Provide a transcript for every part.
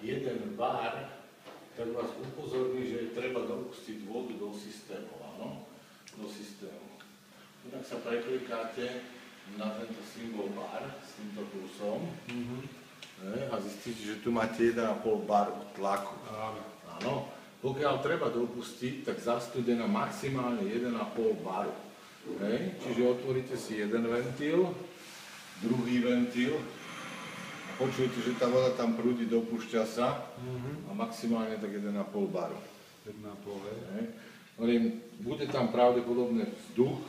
jeden bar, tak vás upozorní, že treba dopustiť vodu do systému, áno? Do systému. Tak sa preklikáte na tento symbol bar s týmto plusom a zistíte, že tu máte 1,5 bar tlaku. Áno. Pokiaľ treba dopustiť, tak zastudená maximálne 1,5 baru. Čiže otvoríte si jeden ventil, druhý ventil a počujete, že tá voda tam prúdi, dopúšťa sa a maximálne tak 1,5 baru. 1,5, Hovorím, bude tam pravdepodobne vzduch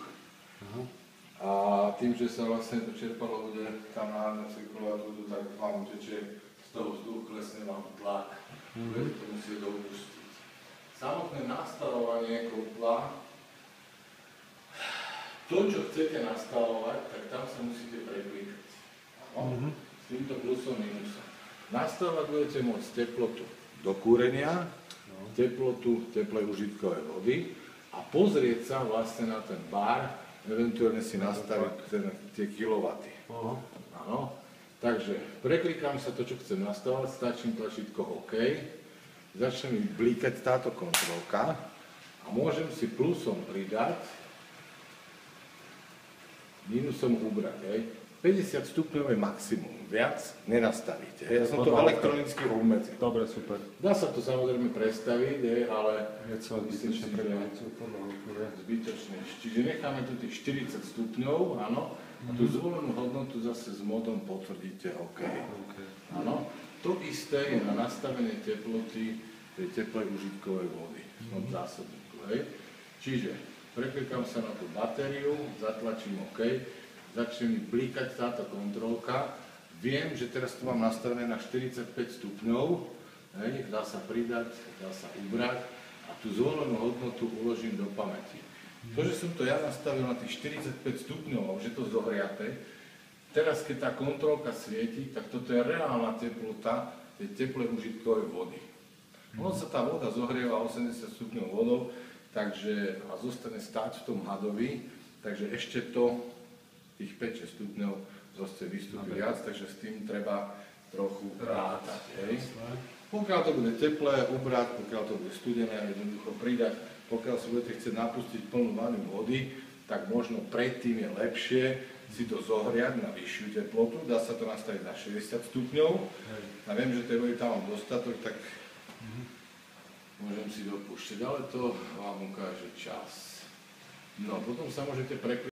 a tým, že sa vlastne to čerpalo bude kanálne cirkulovať vodu, tak vám teče z toho vzduchu, klesne vám tlak, budete to musieť dopustiť. Samotné nastavovanie kotla, to, čo chcete nastavovať, tak tam sa musíte preklikať. S týmto plusom, minusom. Nastavovať budete môcť teplotu do kúrenia, teplotu teplej užitkovej vody a pozrieť sa vlastne na ten bar, eventuálne si nastaviť tie kilowaty. Áno. Takže preklikám sa to, čo chcem nastavovať, stačím tlačítko OK. Začne mi blíkať táto kontrolka a môžem si plusom pridať, minusom ubrať. 50 stupňov je maximum, viac nenastavíte. Ja som to elektronicky obmedzil. Dobre, super. Dá sa to samozrejme prestaviť, ale Je celé zbytočné preklanicu. Zbytočné. Čiže necháme tu tých 40 stupňov, áno, a tú zvolenú hodnotu zase s modom potvrdíte OK. Áno. To isté je na nastavenie teploty tej teplej užitkovej vody od zásobníku. Čiže preklikám sa na tú batériu, zatlačím OK, začne mi blíkať táto kontrolka. Viem, že teraz to mám nastavené na 45 stupňov, dá sa pridať, dá sa ubrať a tú zvolenú hodnotu uložím do pamäti. To, že som to ja nastavil na tých 45 stupňov a už je to zohriaté, teraz, keď tá kontrolka svieti, tak toto je reálna teplota tej teplej užitkovej vody. Ono sa tá voda zohrieva 80 stupňov vodou takže, a zostane stáť v tom hadovi, takže ešte to, tých 5-6 stupňov zase vystúpi viac, takže s tým treba trochu rátať. Pokiaľ to bude teplé, ubrať, pokiaľ to bude studené, jednoducho pridať, pokiaľ si budete chcieť napustiť plnú vaňu vody, tak možno predtým je lepšie si to zohriať na vyššiu teplotu, dá sa to nastaviť na 60 stupňov a viem, že tej vody tam mám dostatok, tak môžem si dopúšťať, ale to vám ukáže čas. No, potom sa môžete prekliať